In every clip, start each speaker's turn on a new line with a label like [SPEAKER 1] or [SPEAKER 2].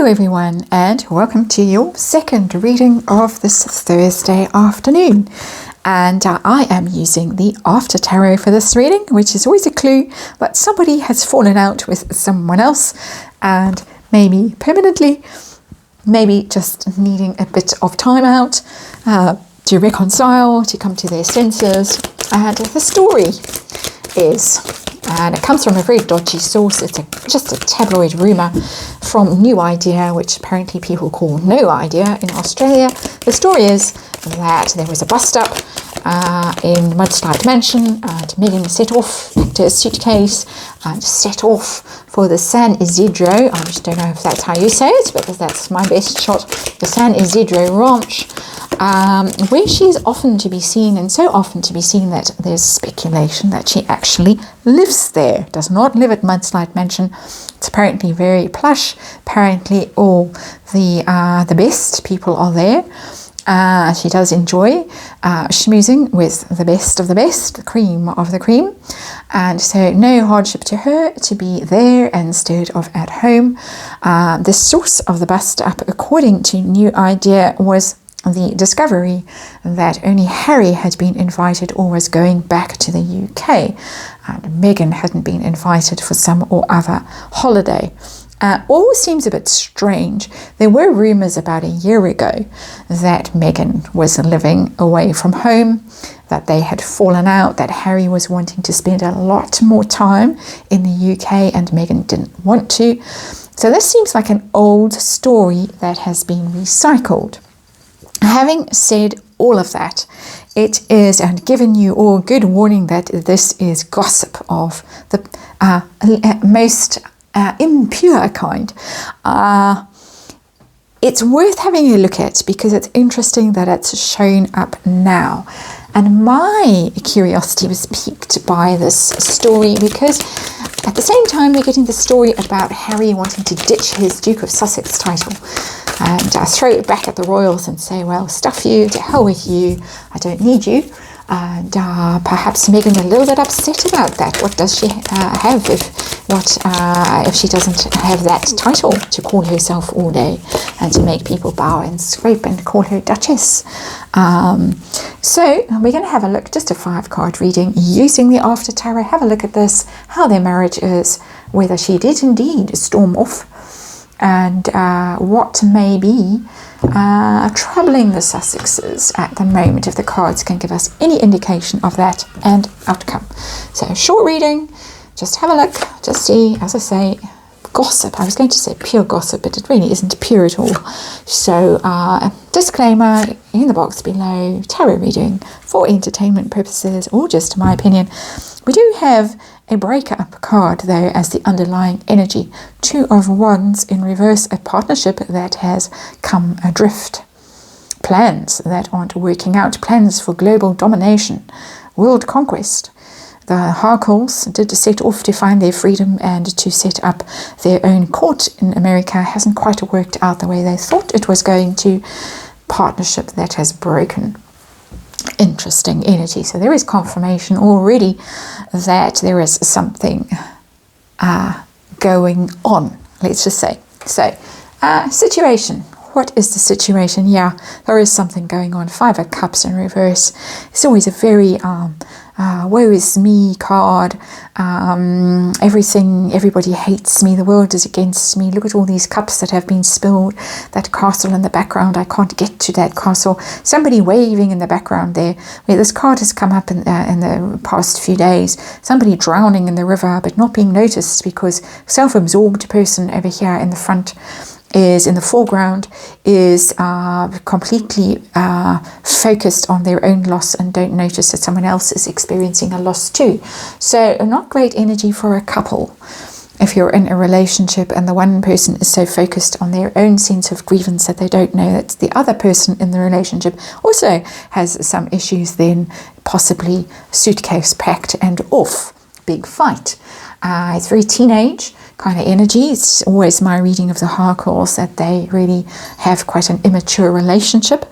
[SPEAKER 1] Hello everyone, and welcome to your second reading of this Thursday afternoon. And I am using the After Tarot for this reading, which is always a clue that somebody has fallen out with someone else, and maybe permanently, maybe just needing a bit of time out to reconcile, to come to their senses. And the story is, and it comes from a very dodgy source, it's just a tabloid rumour from New Idea, which apparently people call No Idea in Australia. The story is that there was a bust-up in Mudslide Mansion, and Meghan set off back to a suitcase and set off for the San Isidro, I just don't know if that's how you say it, but that's my best shot, the San Isidro Ranch, where she is often to be seen, and so often to be seen that there's speculation that she actually lives there, does not live at Mudslide Mansion. It's apparently very plush, apparently all the best people are there. She does enjoy schmoozing with the best of the best, the cream of the cream, and so no hardship to her to be there instead of at home. The source of the bust-up, according to New Idea, was the discovery that only Harry had been invited or was going back to the UK, and Meghan hadn't been invited for some or other holiday. All seems a bit strange. There were rumours about a year ago that Meghan was living away from home, that they had fallen out, that Harry was wanting to spend a lot more time in the UK and Meghan didn't want to. So this seems like an old story that has been recycled. Having said all of that, it is, and given you all good warning that this is gossip of the most impure kind, it's worth having a look at because it's interesting that it's shown up now. And my curiosity was piqued by this story because at the same time we're getting the story about Harry wanting to ditch his Duke of Sussex title and throw it back at the royals and say, well, stuff you, to hell with you, I don't need you. And perhaps Meghan a little bit upset about that. What does she have if she doesn't have that title to call herself all day and to make people bow and scrape and call her Duchess? So we're going to have a look, just a 5-card reading using the After Tarot. Have a look at this, how their marriage is, whether she did indeed storm off, and what may be troubling the Sussexes at the moment, if the cards can give us any indication of that and outcome. So short reading, just have a look, just see, as I say, gossip. I was going to say pure gossip, but it really isn't pure at all. So disclaimer in the box below, tarot reading for entertainment purposes or just my opinion. We do have a breakup card though as the underlying energy. 2 of Wands in reverse, a partnership that has come adrift. Plans that aren't working out, plans for global domination, world conquest. The Harkles did set off to find their freedom and to set up their own court in America. Hasn't quite worked out the way they thought it was going to. Partnership that has broken. Interesting energy. So there is confirmation already that there is something going on, let's just say. So situation. What is the situation? Yeah, there is something going on. 5 of Cups in reverse. It's always a very woe is me card. Everybody hates me. The world is against me. Look at all these cups that have been spilled. That castle in the background, I can't get to that castle. Somebody waving in the background there. Where this card has come up in the past few days. Somebody drowning in the river but not being noticed because self-absorbed person over here in the front is in the foreground, is completely focused on their own loss and don't notice that someone else is experiencing a loss too. So not great energy for a couple if you're in a relationship and the one person is so focused on their own sense of grievance that they don't know that the other person in the relationship also has some issues, then possibly suitcase packed and off. Big fight. It's very teenage kind of energy. It's always my reading of the Harkles that they really have quite an immature relationship.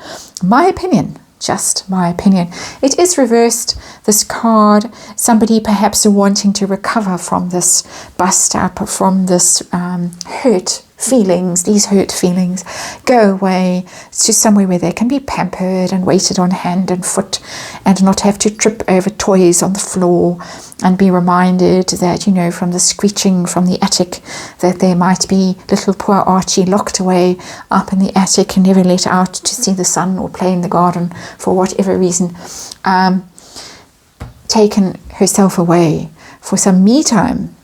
[SPEAKER 1] My opinion, just my opinion. It is reversed. this card, somebody perhaps wanting to recover from this bust up, from this hurt feelings, these hurt feelings, go away to somewhere where they can be pampered and waited on hand and foot and not have to trip over toys on the floor and be reminded that, you know, from the screeching from the attic, that there might be little poor Archie locked away up in the attic and never let out to see the sun or play in the garden for whatever reason, taken herself away for some me time.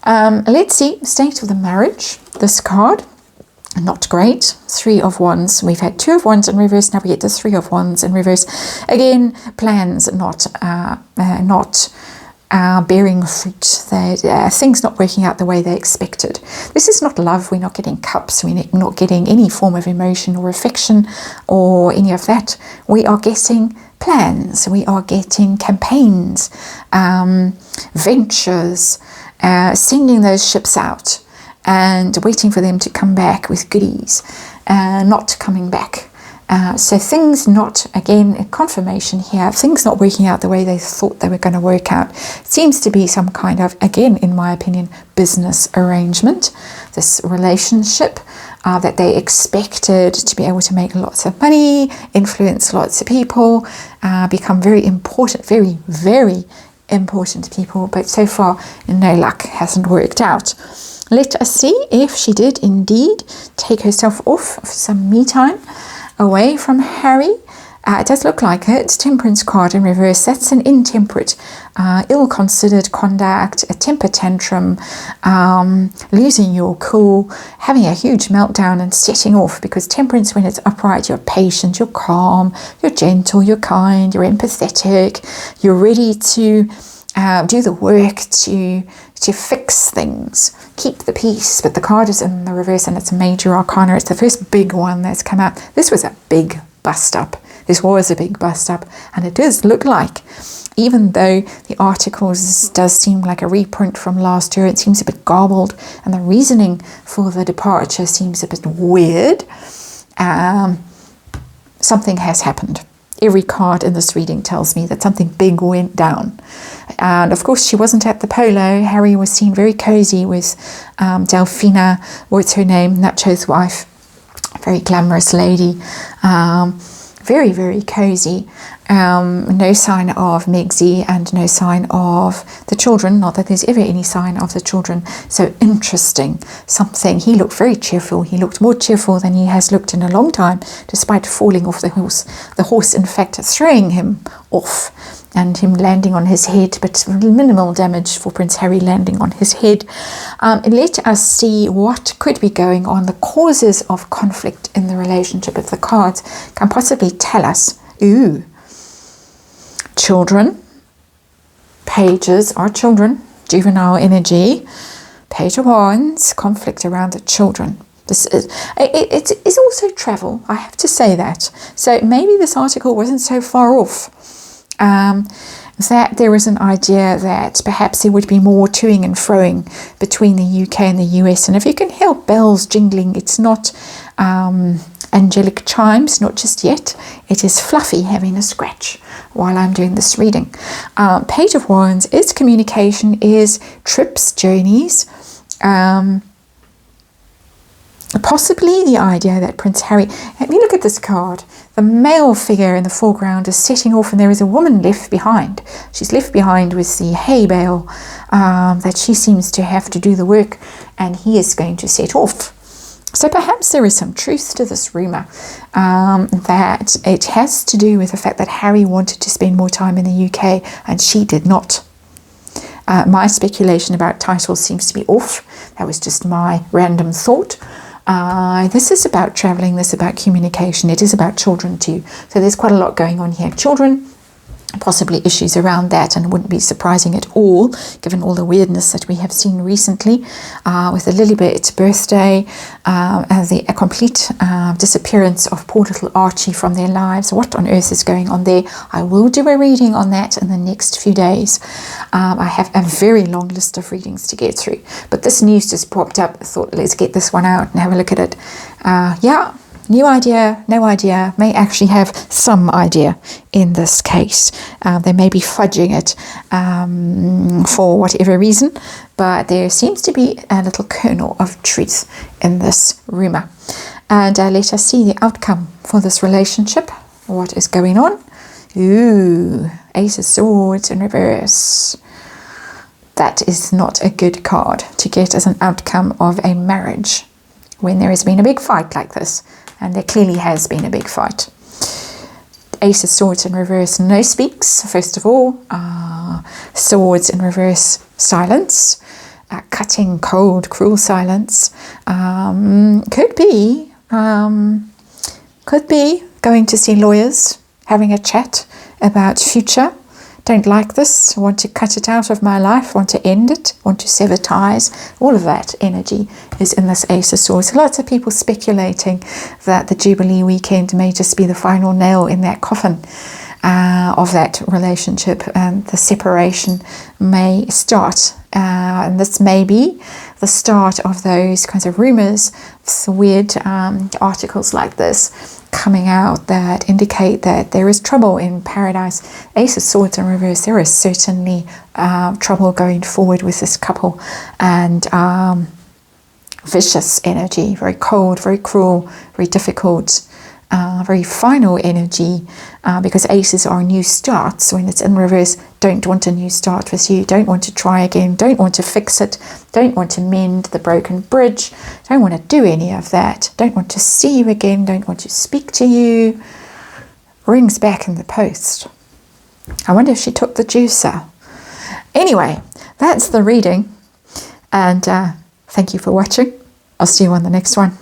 [SPEAKER 1] Let's see, state of the marriage, this card, not great. 3 of Wands. We've had 2 of Wands in reverse, now we get the 3 of Wands in reverse. Again, plans not bearing fruit, things not working out the way they expected. This is not love, we're not getting cups, we're not getting any form of emotion or affection or any of that. We are getting plans, we are getting campaigns, ventures, sending those ships out and waiting for them to come back with goodies, not coming back. So things not, again, a confirmation here, things not working out the way they thought they were going to work out. Seems to be some kind of, again, in my opinion, business arrangement, this relationship that they expected to be able to make lots of money, influence lots of people, become very important, very, very important people, but so far no luck, hasn't worked out. Let us see if she did indeed take herself off for some me time away from Harry. It does look like it. Temperance card in reverse. That's an intemperate, ill-considered conduct, a temper tantrum, losing your cool, having a huge meltdown and setting off, because temperance, when it's upright, you're patient, you're calm, you're gentle, you're kind, you're empathetic, you're ready to do the work to fix things, keep the peace. But the card is in the reverse and it's a major arcana. It's the first big one that's come out. This was a big bust up. This was a big bust up, and it does look like, even though the articles does seem like a reprint from last year, it seems a bit garbled, and the reasoning for the departure seems a bit weird. Something has happened. Every card in this reading tells me that something big went down. And of course, she wasn't at the polo. Harry was seen very cozy with Delphina, what's her name, Nacho's wife, very glamorous lady. Very, very cozy. No sign of Megsy and no sign of the children. Not that there's ever any sign of the children. So interesting. Something. He looked very cheerful. He looked more cheerful than he has looked in a long time, despite falling off the horse. The horse, in fact, throwing him off and him landing on his head, but minimal damage for Prince Harry landing on his head. Let us see what could be going on, the causes of conflict in the relationship, if the cards can possibly tell us. Ooh, children, pages are children, juvenile energy, Page of Wands, conflict around the children. This is, it is also travel, I have to say that. So maybe this article wasn't so far off. That there is an idea that perhaps there would be more toing and froing between the UK and the US. And if you can hear bells jingling, it's not angelic chimes, not just yet. It is Fluffy having a scratch while I'm doing this reading. Page of Wands is communication, is trips, journeys. Possibly the idea that Prince Harry, let me look at this card. The male figure in the foreground is setting off, and there is a woman left behind. She's left behind with the hay bale, that she seems to have to do the work, and he is going to set off. So perhaps there is some truth to this rumour, that it has to do with the fact that Harry wanted to spend more time in the UK and she did not. My speculation about titles seems to be off. That was just my random thought. This is about travelling, this is about communication, it is about children too. So there's quite a lot going on here. Children, possibly issues around that, and it wouldn't be surprising at all, given all the weirdness that we have seen recently, with the Lilibet's birthday, and the complete disappearance of poor little Archie from their lives. What on earth is going on there? I will do a reading on that in the next few days. I have a very long list of readings to get through, but this news just popped up. I thought, let's get this one out and have a look at it. New idea, no idea, may actually have some idea in this case. They may be fudging it for whatever reason, but there seems to be a little kernel of truth in this rumour. And let us see the outcome for this relationship. What is going on? Ooh, Ace of Swords in reverse. That is not a good card to get as an outcome of a marriage when there has been a big fight like this. And there clearly has been a big fight. Ace of Swords in reverse, no speaks, first of all. Swords in reverse, silence. Cutting, cold, cruel silence. Could be going to see lawyers, having a chat about future. Don't like this, want to cut it out of my life, want to end it, want to sever ties. All of that energy is in this Ace of Swords. Lots of people speculating that the Jubilee weekend may just be the final nail in that coffin of that relationship, and the separation may start. And this may be the start of those kinds of rumours, weird articles like this coming out that indicate that there is trouble in paradise. Ace of Swords in reverse, there is certainly trouble going forward with this couple, and vicious energy, very cold, very cruel, very difficult, very final energy, because aces are new starts. When it's in reverse, don't want a new start with you, don't want to try again, don't want to fix it, don't want to mend the broken bridge, don't want to do any of that, don't want to see you again, don't want to speak to you. Rings back in the post. I wonder if she took the juicer. Anyway, that's the reading, and thank you for watching. I'll see you on the next one.